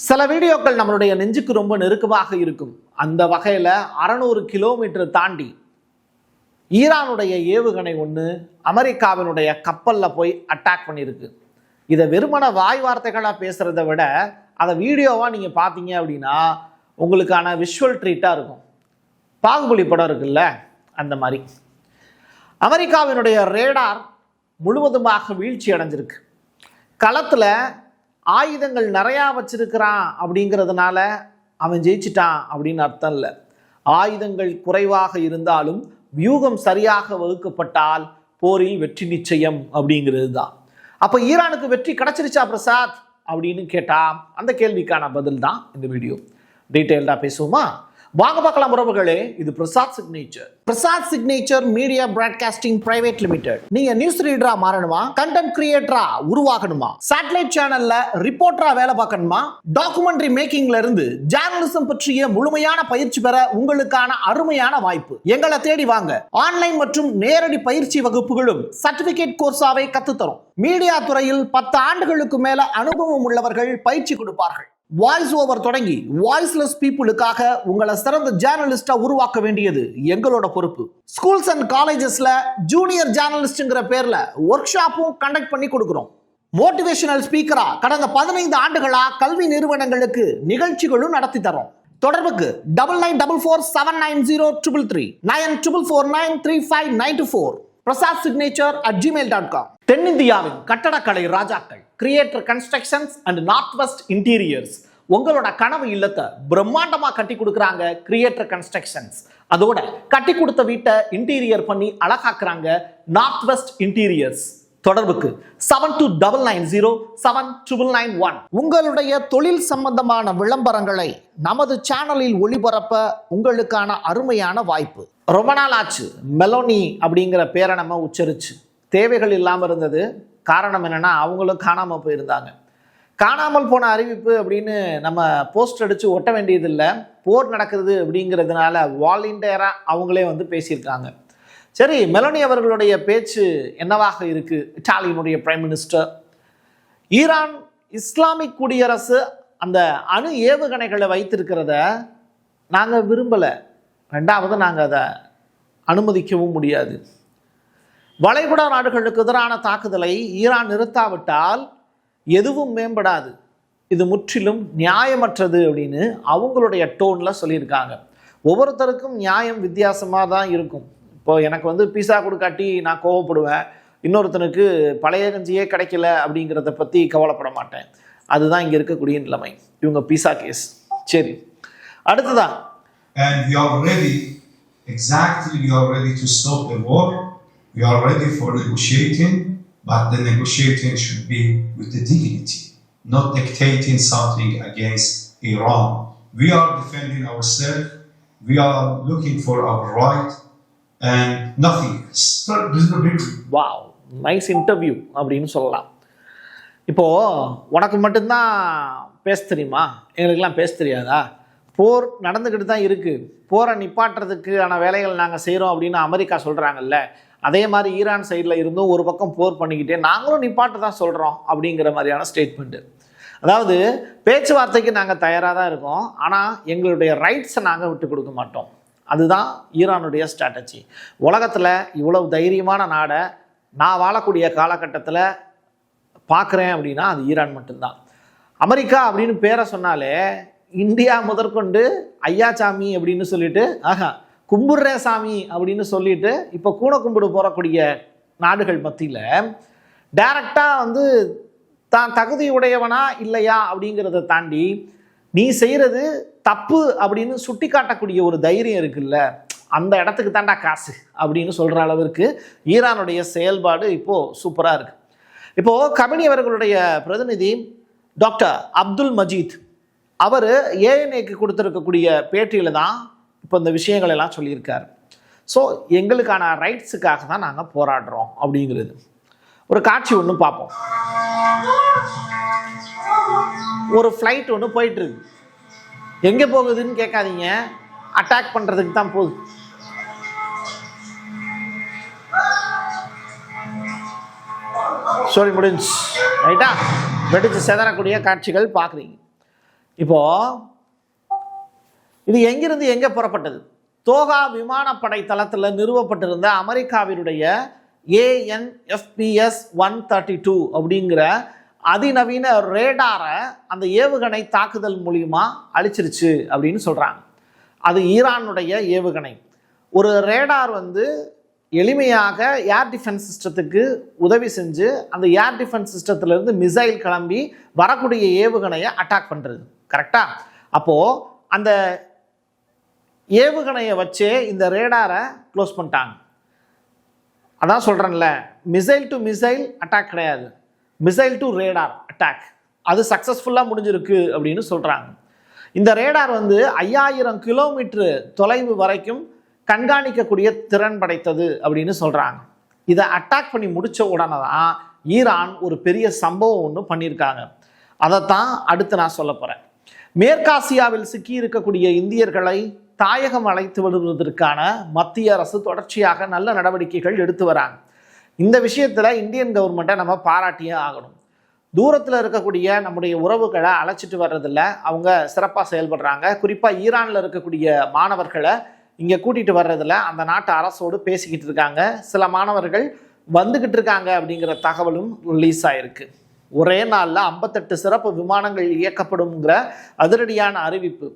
சில வீடியோக்கள் நம்மளுடைய நெஞ்சுக்கு ரொம்ப நெருக்கமாக இருக்கும். அந்த வகையில் 600 கிலோமீட்டர் தாண்டி ஈரானுடைய ஏவுகணை ஒன்று அமெரிக்காவினுடைய கப்பலில் போய் அட்டாக் பண்ணியிருக்கு. இதை வெறுமன வாய் வார்த்தைகளாக பேசுகிறத விட அதை வீடியோவாக நீங்கள் பார்த்தீங்க அப்படின்னா உங்களுக்கான விஷுவல் ட்ரீட்டாக இருக்கும். பாகுபலி படம் இருக்குல்ல, அந்த மாதிரி அமெரிக்காவினுடைய ரேடார் முழுவதுமாக வீழ்ச்சி அடைஞ்சிருக்கு. களத்தில் ஆயுதங்கள் நிறையா வச்சிருக்கிறான் அப்படிங்கிறதுனால அவன் ஜெயிச்சிட்டான் அப்படின்னு அர்த்தம் இல்லை. ஆயுதங்கள் குறைவாக இருந்தாலும் வியூகம் சரியாக வகுக்கப்பட்டால் போரில் வெற்றி நிச்சயம் அப்படிங்கிறது தான். அப்போ ஈரானுக்கு வெற்றி கிடைச்சிருச்சா பிரசாத் அப்படின்னு கேட்டா அந்த கேள்விக்கான பதில் தான் இந்த வீடியோ. டீட்டெயில்டாக பேசுவோமா? வாங்க பார்க்கலாம் உறவுகளே. இது Prasad signature. Prasad signature media broadcasting private limited. நீங்க நியூஸ் ரீடரா மாறணுமா, கண்டென்ட் கிரியேட்டரா உருவாகணுமா, சேட்டலைட் சேனல்ல ரிப்போர்ட்டரா வேலை பார்க்கணுமா, டாக்குமெண்ட்ரி மேக்கிங்ல இருந்து ஜேர்னலிசம் பற்றிய முழுமையான பயிற்சி பெற உங்களுக்கான அருமையான வாய்ப்பு. எங்களை தேடி வாங்க. ஆன்லைன் மற்றும் நேரடி பயிற்சி வகுப்புகளும் சர்டிபிகேட் கோர்ஸாவே கத்துத்தரும். மீடியா துறையில் 10 ஆண்டுகளுக்கு மேல அனுபவம் உள்ளவர்கள் பயிற்சி கொடுப்பார்கள். வாய்ஸ் ஓவர் தொடங்கி வாய்ஸ்லெஸ் பீப்புளுக்காக உங்களை சிறந்த ஜேர்னலிஸ்டா உருவாக்க வேண்டியது எங்களோட பொறுப்பு. ஸ்கூல்ஸ் அண்ட் காலேஜஸ்ல ஜூனியர் ஜேர்னலிஸ்ட்ங்கிற பேர்ல ஒர்க் ஷாப்பும் கண்டக்ட் பண்ணி கொடுக்கிறோம். மோட்டிவேஷனல் ஸ்பீக்கரா கடந்த 15 ஆண்டுகளா கல்வி நிறுவனங்களுக்கு நிகழ்ச்சிகளும் நடத்தி தரோம். தொடர்புக்கு 9944790333 94493594 prasadsignature@gmail.com. தென்னிந்தியாவின் கட்டடக்கலை ராஜாக்கள் creator constructions and north west interiors உங்களோட கனவு இல்லத்தை பிரம்மாண்டமா கட்டி கொடுக்குறாங்க கிரியேட்டர் கன்ஸ்ட்ரக்ஷன்ஸ். அதோட கட்டி கொடுத்த வீட்டை இன்டீரியர் பண்ணி அழகாக்குறாங்க நார்த் வெஸ்ட் இன்டீரியர்ஸ். தொடர்புக்கு 72907991. உங்களுடைய தொழில் சம்பந்தமான விளம்பரங்களை நமது சேனலில் ஒளிபரப்ப உங்களுக்கான அருமையான வாய்ப்பு. ரொம்ப நாள் ஆச்சு மெலோனி அப்படிங்கிற பேரை நம்ம உச்சரிச்சு. தேவைகள் இல்லாமல் இருந்தது. காரணம் என்னன்னா அவங்களும் காணாமல் போயிருந்தாங்க. காணாமல் போன அறிவிப்பு அப்படின்னு நம்ம போஸ்ட் அடித்து ஒட்ட வேண்டியதில்லை. போர் நடக்குது அப்படிங்கிறதுனால வாலண்டியராக அவங்களே வந்து பேசியிருக்காங்க. சரி, மெலோனி அவர்களுடைய பேச்சு என்னவாக இருக்கு? இத்தாலியினுடைய பிரைம் மினிஸ்டர் ஈரான் இஸ்லாமிக் குடியரசு அந்த அணு ஏவுகணைகளை வைத்திருக்கிறத நாங்கள் விரும்பலை. ரெண்டாவது, நாங்கள் அதை அனுமதிக்கவும் முடியாது. வளைகுடா நாடுகளுக்கு எதிரான தாக்குதலை ஈரான் நிறுத்தாவிட்டால் எதுவும் மேம்படாது. இது முற்றிலும் நியாயமற்றது அப்படின்னு அவங்களுடைய டோனில் சொல்லியிருக்காங்க. ஒவ்வொருத்தருக்கும் நியாயம் வித்தியாசமாக தான் இருக்கும். இப்போ எனக்கு வந்து பீஸா கொடுக்காட்டி நான் கோவப்படுவேன். இன்னொருத்தனுக்கு பழைய கஞ்சியே கிடைக்கல அப்படிங்கிறத பற்றி கவலைப்பட மாட்டேன். அதுதான் இங்கே இருக்கக்கூடிய நிலைமை. இவங்க பீஸா கேஸ். சரி, அடுத்ததான். And we are ready to stop the war. We are ready for negotiating, but the negotiating should be with the dignity, not dictating something against Iran. We are defending ourselves. We are looking for our right and nothing else. Wow, nice interview அப்படின்னு சொல்லலாம். இப்போது உனக்கு மட்டும்தான் பேச தெரியுமா, எங்களுக்கெல்லாம் பேச தெரியாதா? போர் நடந்துக்கிட்டு தான் இருக்குது. போரை நிப்பாட்டுறதுக்கான வேலைகள் நாங்கள் செய்கிறோம் அப்படின்னு அமெரிக்கா சொல்கிறாங்கல்ல. அதே மாதிரி ஈரான் சைடில் இருந்தும் ஒரு பக்கம் போர் பண்ணிக்கிட்டே நாங்களும் நிப்பாட்டு தான் சொல்கிறோம் அப்படிங்கிற மாதிரியான ஸ்டேட்மெண்ட்டு. அதாவது பேச்சுவார்த்தைக்கு நாங்கள் தயாராக தான் இருக்கோம், ஆனால் எங்களுடைய ரைட்ஸை நாங்கள் விட்டு கொடுக்க மாட்டோம். அதுதான் ஈரானுடைய ஸ்ட்ராட்டஜி. உலகத்தில் இவ்வளவு தைரியமான நாடை நான் வாழக்கூடிய காலகட்டத்தில் பார்க்குறேன் அப்படின்னா அது ஈரான் மட்டும்தான். அமெரிக்கா அப்படின்னு பேரை சொன்னாலே இந்தியா முதற்கொண்டு ஐயாச்சாமி அப்படின்னு சொல்லிட்டு கும்பிடுறே சாமி அப்படின்னு சொல்லிட்டு இப்போ கூண கும்பிடு போகக்கூடிய நாடுகள் மத்தியில் டைரக்டாக வந்து தான் தகுதி உடையவனா இல்லையா அப்படிங்கிறத தாண்டி நீ செய்கிறது தப்பு அப்படின்னு சுட்டி காட்டக்கூடிய ஒரு தைரியம் இருக்குல்ல, அந்த இடத்துக்கு தாண்டா காசு அப்படின்னு சொல்கிற அளவிற்கு ஈரானுடைய செயல்பாடு இப்போது சூப்பராக இருக்குது. இப்போது கமினி அவர்களுடைய பிரதிநிதி டாக்டர் அப்துல் மஜீத் அவர் ஏஎன்ஏக்கு கொடுத்துருக்கக்கூடிய பேட்டியில் தான் இப்போ இந்த விஷயங்கள் எல்லாம் சொல்லியிருக்காரு. ஸோ எங்களுக்கான ரைட்ஸுக்காக தான் நாங்கள் போராடுறோம் அப்படிங்கிறது. ஒரு காட்சி ஒன்று பார்ப்போம். ஒரு ஃப்ளைட் ஒன்று போயிட்டுருக்கு. எங்கே போகுதுன்னு கேட்காதீங்க, அட்டாக் பண்ணுறதுக்கு தான் போகுது. ஸ்டோரி முடிஞ்சு ரைட்டா? வெடிச்சு செதறக்கூடிய காட்சிகள் பார்க்குறீங்க. இப்போ இது எங்கிருந்து எங்க புறப்பட்டது? தோகா விமானப்படை தளத்தில் நிறுவப்பட்டிருந்த அமெரிக்காவினுடைய ANFPS 132 அப்படிங்கிற அதிநவீன ரேடாரை அந்த ஏவுகணை தாக்குதல் மூலியமா அழிச்சிருச்சு அப்படின்னு சொல்றாங்க. அது ஈரானுடைய ஏவுகணை. ஒரு ரேடார் வந்து எளிமையாக ஏர் டிஃபென்ஸ் சிஸ்டத்துக்கு உதவி செஞ்சு அந்த ஏர் டிஃபென்ஸ் சிஸ்டத்திலிருந்து மிசைல் கிளம்பி வரக்கூடிய ஏவுகணையை அட்டாக் பண்ணுறது. கரெக்டா? அப்போது அந்த ஏவுகணையை வச்சே இந்த ரேடாரை க்ளோஸ் பண்ணிட்டாங்க. அதான் சொல்கிறேன்ல, மிசைல் டு மிசைல் அட்டாக் கிடையாது, மிசைல் டு ரேடார் அட்டாக். அது சக்ஸஸ்ஃபுல்லாக முடிஞ்சிருக்கு அப்படின்னு சொல்கிறாங்க. இந்த ரேடார் வந்து 5000 கிலோமீட்டர் தொலைவு வரைக்கும் கண்காணிக்கக்கூடிய திறன் படைத்தது அப்படின்னு சொல்கிறாங்க. இதை அட்டாக் பண்ணி முடித்த உடனே தான் ஈரான் ஒரு பெரிய சம்பவம் ஒன்று பண்ணியிருக்காங்க. அதைத்தான் அடுத்து நான் சொல்ல போகிறேன். மேற்காசியாவில் சிக்கி இருக்கக்கூடிய இந்தியர்களை தாயகம் அழைத்து வருவதற்கான மத்திய அரசு தொடர்ச்சியாக நல்ல நடவடிக்கைகள் எடுத்து வராங்க. இந்த விஷயத்தில் இந்தியன் கவர்மெண்ட்டை நம்ம பாராட்டியே ஆகணும். தூரத்தில் இருக்கக்கூடிய நம்முடைய உறவுகளை அழைச்சிட்டு வர்றதில்ல அவங்க சிறப்பாக செயல்படுறாங்க. குறிப்பாக ஈரானில் இருக்கக்கூடிய மாணவர்களை இங்கே கூட்டிகிட்டு வர்றதில் அந்த நாட்டு அரசோடு பேசிக்கிட்டு இருக்காங்க. சில மாணவர்கள் வந்துக்கிட்டு இருக்காங்க அப்படிங்கிற தகவலும் ரிலீஸ் ஆகிருக்கு. ஒரே நாளில் 58 சிறப்பு விமானங்கள் இயக்கப்படுங்கிற அதிரடியான அறிவிப்பு.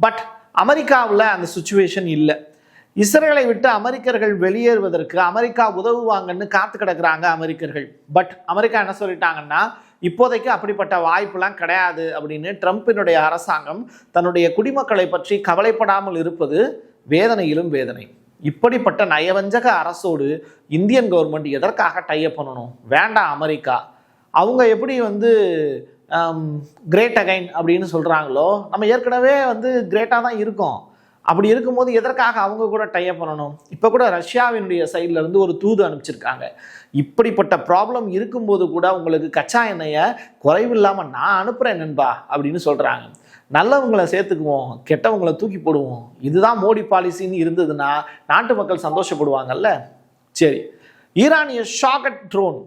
பட் அமெரிக்காவில் அந்த சுச்சுவேஷன் இல்லை. இஸ்ரேலை விட்டு அமெரிக்கர்கள் வெளியேறுவதற்கு அமெரிக்கா உதவுவாங்கன்னு காத்து கிடக்குறாங்க அமெரிக்கர்கள். பட் அமெரிக்கா என்ன சொல்லிட்டாங்கன்னா, இப்போதைக்கு அப்படிப்பட்ட வாய்ப்புலாம் கிடையாது அப்படின்னு ட்ரம்பினுடைய அரசாங்கம் தன்னுடைய குடிமக்களை பற்றி கவலைப்படாமல் இருப்பது வேதனையிலும் வேதனை. இப்படிப்பட்ட நயவஞ்சக அரசோடு இந்தியன் கவர்மெண்ட் எதற்காக டைப் பண்ணணும்? வேண்டாம். அமெரிக்கா அவங்க எப்படி வந்து கிரேட் அகைன் அப்படின்னு சொல்கிறாங்களோ, நம்ம ஏற்கனவே வந்து கிரேட்டாக தான் இருக்கோம். அப்படி இருக்கும்போது எதற்காக அவங்க கூட டைப் பண்ணணும்? இப்போ கூட ரஷ்யாவினுடைய சைட்ல இருந்து ஒரு தூது அனுப்பிச்சிருக்காங்க. இப்படிப்பட்ட ப்ராப்ளம் இருக்கும்போது கூட உங்களுக்கு கச்சா எண்ணெயை குறைவில்லாமல் நான் அனுப்புகிறேன் நண்பா அப்படின்னு சொல்கிறாங்க. நல்லவங்களை சேர்த்துக்குவோம், கெட்டவங்களை தூக்கி போடுவோம். இதுதான் மோடி பாலிசின்னு இருந்ததுன்னா நாட்டு மக்கள் சந்தோஷப்படுவாங்கல்ல. சரி, ஈரானிய ஷாகட் ட்ரோன்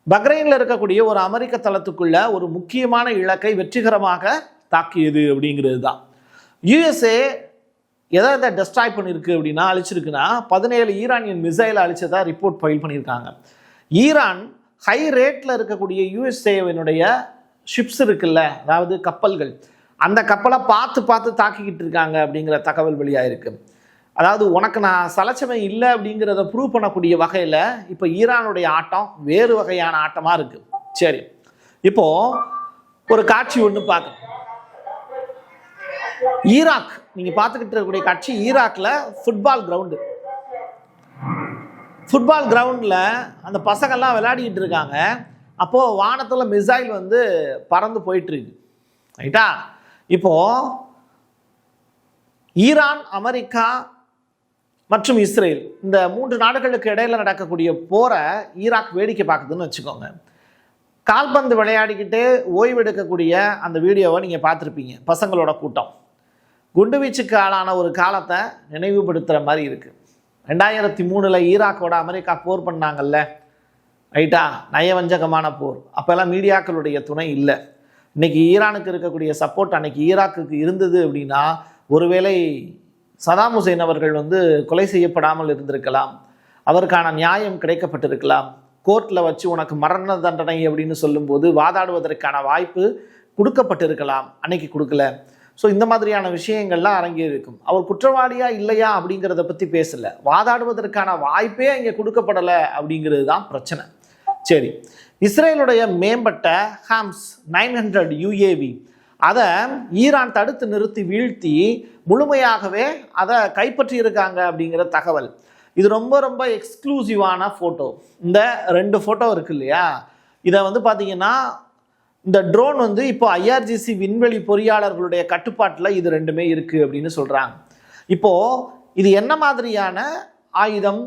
பக்ரைனில் இருக்கக்கூடிய ஒரு அமெரிக்க தளத்துக்குள்ள ஒரு முக்கியமான இலக்கை வெற்றிகரமாக தாக்கியது அப்படிங்கிறது தான். யுஎஸ்ஏ எதை டெஸ்ட்ராய் பண்ணியிருக்கு அப்படின்னா, அழிச்சிருக்குன்னா 17 ஈரானியன் மிசைலை அழிச்சதா ரிப்போர்ட் ஃபைல் பண்ணியிருக்காங்க. ஈரான் ஹை ரேட்டில் இருக்கக்கூடிய யுஎஸ்ஏவினுடைய ஷிப்ஸ் இருக்குல்ல, அதாவது கப்பல்கள், அந்த கப்பலை பார்த்து பார்த்து தாக்கிக்கிட்டு இருக்காங்க அப்படிங்கிற தகவல் வெளியாயிருக்கு. அதாவது உனக்கு நான் சலச்சமை இல்லை அப்படிங்கிறத ப்ரூவ் பண்ணக்கூடிய வகையில் இப்போ ஈரானுடைய ஆட்டம் வேறு வகையான ஆட்டமாக இருக்குது. சரி, இப்போ ஒரு காட்சி ஒன்று பார்க்க. ஈராக், நீங்கள் பார்த்துக்கிட்டு இருக்கக்கூடிய காட்சி ஈராக்கில் ஃபுட்பால் கிரவுண்டில் அந்த பசங்கள்லாம் விளையாடிக்கிட்டு இருக்காங்க. அப்போது வானத்தில் மிசைல் வந்து பறந்து போயிட்டுருக்கு. ரைட்டா? இப்போது ஈரான், அமெரிக்கா மற்றும் இஸ்ரேல் இந்த 3 நாடுகளுக்கு இடையில நடக்கக்கூடிய போரை ஈராக் வேடிக்கை பார்க்குதுன்னு வச்சுக்கோங்க. கால்பந்து விளையாடிக்கிட்டு ஓய்வெடுக்கக்கூடிய அந்த வீடியோவை நீங்கள் பார்த்துருப்பீங்க. பசங்களோட கூட்டம் குண்டுவீச்சுக்கு ஆளான ஒரு காலத்தை நினைவுபடுத்துகிற மாதிரி இருக்குது. 2003 ஈராக்கோட அமெரிக்கா போர் பண்ணாங்கல்ல, ரைட்டா? நயவஞ்சகமான போர். அப்போல்லாம் மீடியாக்களுடைய துணை இல்லை. இன்னைக்கு ஈரானுக்கு இருக்கக்கூடிய சப்போர்ட் அன்னைக்கு ஈராக்குக்கு இருந்தது அப்படின்னா ஒருவேளை சதாம் ஹுசைன் அவர்கள் வந்து கொலை செய்யப்படாமல் இருந்திருக்கலாம், அவருக்கான நியாயம் கிடைக்கப்பட்டிருக்கலாம். கோர்ட்டில் வச்சு உனக்கு மரண தண்டனை அப்படின்னு சொல்லும்போது வாதாடுவதற்கான வாய்ப்பு கொடுக்கப்பட்டிருக்கலாம், அன்னைக்கு கொடுக்கல. ஸோ இந்த மாதிரியான விஷயங்கள்லாம் அரங்கேறிருக்கும். அவர் குற்றவாளியா இல்லையா அப்படிங்கிறத பற்றி பேசலை, வாதாடுவதற்கான வாய்ப்பே இங்கே கொடுக்கப்படலை அப்படிங்கிறது தான் பிரச்சனை. சரி, இஸ்ரேலுடைய மேம்பட்ட ஹாம்ஸ் 900 UAV அதை ஈரான் தடுத்து நிறுத்தி வீழ்த்தி முழுமையாகவே அதை கைப்பற்றி இருக்காங்க அப்படிங்கிற தகவல். இது ரொம்ப ரொம்ப எக்ஸ்க்ளூசிவான ஃபோட்டோ. இந்த 2 ஃபோட்டோ இருக்கு இல்லையா, இதை வந்து பார்த்தீங்கன்னா இந்த ட்ரோன் வந்து இப்போ IRGC விண்வெளி பொறியாளர்களுடைய கட்டுப்பாட்டில் இது 2மே இருக்குது அப்படின்னு சொல்கிறாங்க. இப்போது இது என்ன மாதிரியான ஆயுதம்,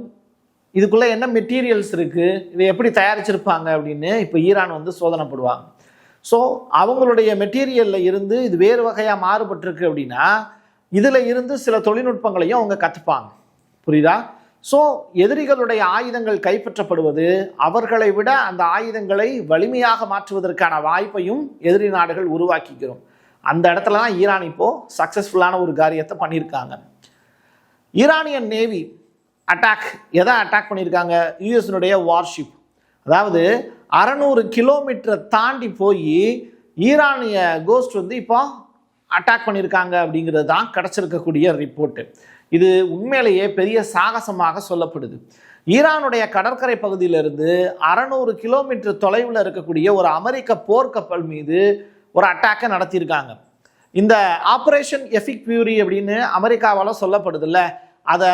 இதுக்குள்ளே என்ன மெட்டீரியல்ஸ் இருக்குது, இதை எப்படி தயாரிச்சிருப்பாங்க அப்படின்னு இப்போ ஈரான் வந்து சோதனைப்படுவாங்க. ஸோ அவங்களுடைய மெட்டீரியலில் இருந்து இது வேறு வகையாக மாறுபட்டிருக்கு அப்படின்னா இதில் இருந்து சில தொழில்நுட்பங்களையும் அவங்க கற்றுப்பாங்க. புரியுதா? ஸோ எதிரிகளுடைய ஆயுதங்கள் கைப்பற்றப்படுவது அவர்களை விட அந்த ஆயுதங்களை வலிமையாக மாற்றுவதற்கான வாய்ப்பையும் எதிரி நாடுகள் உருவாக்கிக்கிறோம். அந்த இடத்துல தான் ஈரான் இப்போ சக்சஸ்ஃபுல்லான ஒரு காரியத்தை பண்ணியிருக்காங்க. ஈரானியன் நேவி அட்டாக் எதை அட்டாக் பண்ணியிருக்காங்க? யூஎஸ்னுடைய வார்ஷிப். அதாவது 600 கிலோமீட்டரை தாண்டி போய் ஈரானிய கோஸ்ட் வந்து இப்போ அட்டாக் பண்ணியிருக்காங்க அப்படிங்கிறது தான் கிடச்சிருக்கக்கூடிய ரிப்போர்ட்டு. இது உண்மையிலேயே பெரிய சாகசமாக சொல்லப்படுது. ஈரானுடைய கடற்கரை பகுதியிலிருந்து 600 கிலோமீட்டர் தொலைவில் இருக்கக்கூடிய ஒரு அமெரிக்க போர்க்கப்பல் மீது ஒரு அட்டாக்கை நடத்தியிருக்காங்க. இந்த ஆப்ரேஷன் எஃபிக் ஃபியூரி அப்படின்னு அமெரிக்காவால் சொல்லப்படுதுல்ல, அதை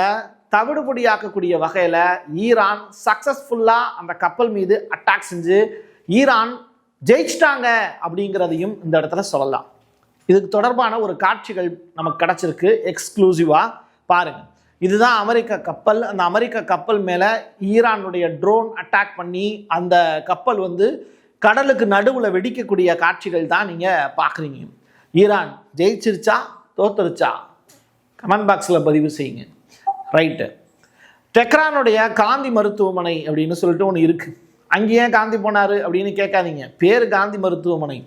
தவிடுபடியாக்கக்கூடிய வகையில் ஈரான் சக்ஸஸ்ஃபுல்லாக அந்த கப்பல் மீது அட்டாக் செஞ்சு ஈரான் ஜெயிச்சிட்டாங்க அப்படிங்கிறதையும் இந்த இடத்துல சொல்லலாம். இதுக்கு தொடர்பான ஒரு காட்சிகள் நமக்கு கிடச்சிருக்கு எக்ஸ்க்ளூசிவாக பாருங்கள். இதுதான் அமெரிக்க கப்பல். அந்த அமெரிக்க கப்பல் மேலே ஈரானுடைய ட்ரோன் அட்டாக் பண்ணி அந்த கப்பல் வந்து கடலுக்கு நடுவில் வெடிக்கக்கூடிய காட்சிகள் தான் நீங்கள் பார்க்குறீங்க. ஈரான் ஜெயிச்சிருச்சா தோத்துருச்சா கமெண்ட் பாக்ஸில் பதிவு செய்யுங்க. ரைட்டு. டெக்ரானுடைய காந்தி மருத்துவமனை அப்படின்னு சொல்லிட்டு ஒன்று இருக்குது. அங்கேயே காந்தி போனார் அப்படின்னு கேட்காதீங்க. பேர் காந்தி மருத்துவமனை.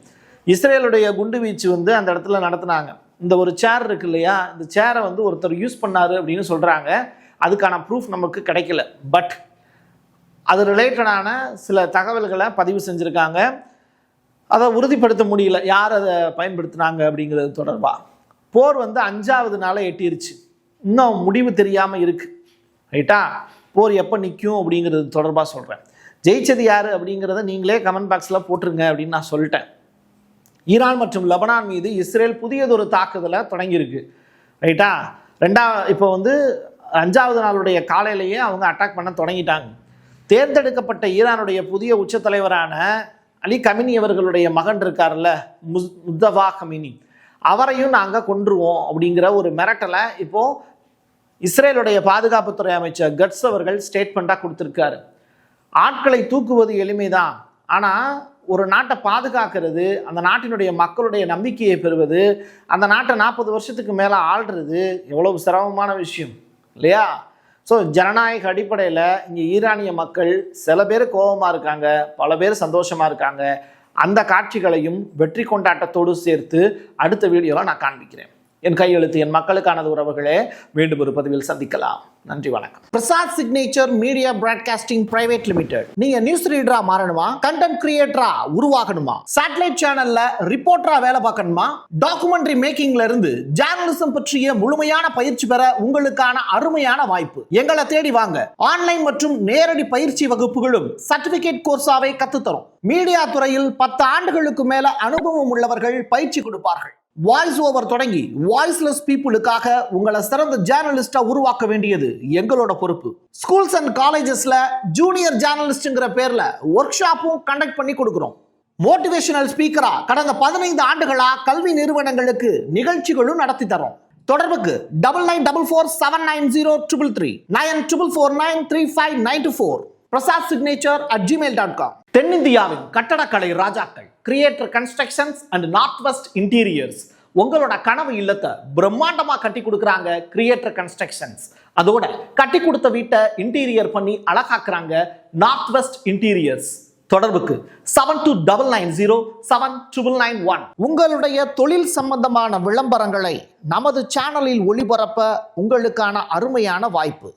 இஸ்ரேலுடைய குண்டு வீச்சு வந்து அந்த இடத்துல நடத்துனாங்க. இந்த ஒரு சேர் இருக்கு இல்லையா, இந்த சேரை வந்து ஒருத்தர் யூஸ் பண்ணார் அப்படின்னு சொல்கிறாங்க. அதுக்கான ப்ரூஃப் நமக்கு கிடைக்கல. பட் அது ரிலேட்டடான சில தகவல்களை பதிவு செஞ்சுருக்காங்க. அதை உறுதிப்படுத்த முடியல யார் அதை பயன்படுத்தினாங்க அப்படிங்கிறது தொடர்பாக. போர் வந்து 5வது நாளை எட்டிருச்சு. இன்னும் முடிவு தெரியாமல் இருக்குது. ரைட்டா? போர் எப்போ நிற்கும் அப்படிங்கிறது தொடர்பாக சொல்கிறேன். ஜெயிச்சது யார் அப்படிங்கிறத நீங்களே கமெண்ட் பாக்ஸில் போட்டுருங்க அப்படின்னு நான் சொல்லிட்டேன். ஈரான் மற்றும் லெபனான் மீது இஸ்ரேல் புதியதொரு தாக்குதலை தொடங்கியிருக்கு. ரைட்டா? இப்போ வந்து 5வது நாளுடைய காலையிலேயே அவங்க அட்டாக் பண்ண தொடங்கிட்டாங்க. தேர்ந்தெடுக்கப்பட்ட ஈரானுடைய புதிய உச்சத்தலைவரான அலி கமினி அவர்களுடைய மகன் இருக்கார்ல, முஸ்தபா கமினி, அவரையும் நாங்கள் கொன்றுவோம் அப்படிங்கிற ஒரு மிரட்டலை இப்போது இஸ்ரேலுடைய பாதுகாப்புத்துறை அமைச்சர் கட்ஸ் அவர்கள் ஸ்டேட்மெண்ட்டாக கொடுத்துருக்காரு. ஆட்களை தூக்குவது எளிமைதான், ஆனால் ஒரு நாட்டை பாதுகாக்கிறது, அந்த நாட்டினுடைய மக்களுடைய நம்பிக்கையை பெறுவது, அந்த நாட்டை 40 வருஷத்துக்கு மேலே ஆள்றது எவ்வளவு சிரமமான விஷயம் இல்லையா? ஸோ ஜனநாயக அடிப்படையில் இங்கே ஈரானிய மக்கள் சில பேர் கோபமாக இருக்காங்க, பல பேர் சந்தோஷமாக இருக்காங்க. அந்த காட்சிகளையும் வெற்றி கொண்டாட்டத்தோடு சேர்த்து அடுத்த வீடியோவில் நான் காண்பிக்கிறேன். என் கையெழுத்து என் மக்களுக்கானது உறவுகளே. மீண்டும் ஒரு பதிவில் சந்திக்கலாம். நன்றி, வணக்கம். Prasad signature media broadcasting private limited. நீங்க நியூஸ் ரீடரா மாறணுமா, கண்டென்ட் கிரியேட்டரா உருவாகணுமா, சேட்டலைட் சேனல்ல ரிப்போர்ட்டரா வேலை பார்க்கணுமா, டாக்குமெண்ட்ரி மேக்கிங்ல இருந்து ஜேர்னலிசம் பற்றிய முழுமையான பயிற்சி பெற உங்களுக்கான அருமையான வாய்ப்பு. எங்களை தேடி வாங்க. ஆன்லைன் மற்றும் நேரடி பயிற்சி வகுப்புகளும் சர்டிபிகேட் கோர்ஸாவே கத்துத்தரும். மீடியா துறையில் 10 ஆண்டுகளுக்கு மேல அனுபவம் உள்ளவர்கள் பயிற்சி கொடுப்பார்கள். வாய்ஸ் ஓவர் தொடங்கி வாய்ஸ்லெஸ் பீப்புளுக்காக உங்களை சிறந்த ஜேர்னலிஸ்டா உருவாக்க வேண்டியது எங்களோட பொறுப்பு. ஸ்கூல்ஸ் அண்ட் காலேஜஸ்ல ஜூனியர் ஜேர்னலிஸ்ட்ங்கிற பேர்ல ஒர்க் ஷாப்பும் கண்டக்ட் பண்ணி கொடுக்கிறோம். மோட்டிவேஷனல் ஸ்பீக்கரா கடந்த 15 ஆண்டுகளா கல்வி நிறுவனங்களுக்கு நிகழ்ச்சிகளும் நடத்தி தரோம். தொடர்புக்கு 9944790333 94493594 prasadsignature@gmail.com. தென்னிந்தியாவின் கட்டடக்கலை ராஜாக்கள் creator constructions and north west interiors. உங்களோட கனவு இல்லத்தை பிரம்மாண்டமா கட்டி கொடுக்குறாங்க கிரியேட்டர் கன்ஸ்ட்ரக்ஷன்ஸ். அதோட கட்டி கொடுத்த வீட்டை இன்டீரியர் பண்ணி அழகாக்குறாங்க நார்த் வெஸ்ட் இன்டீரியர்ஸ். தொடர்புக்கு 72907991. உங்களுடைய தொழில் சம்பந்தமான விளம்பரங்களை நமது சேனலில் ஒளிபரப்ப உங்களுக்கான அருமையான வாய்ப்பு.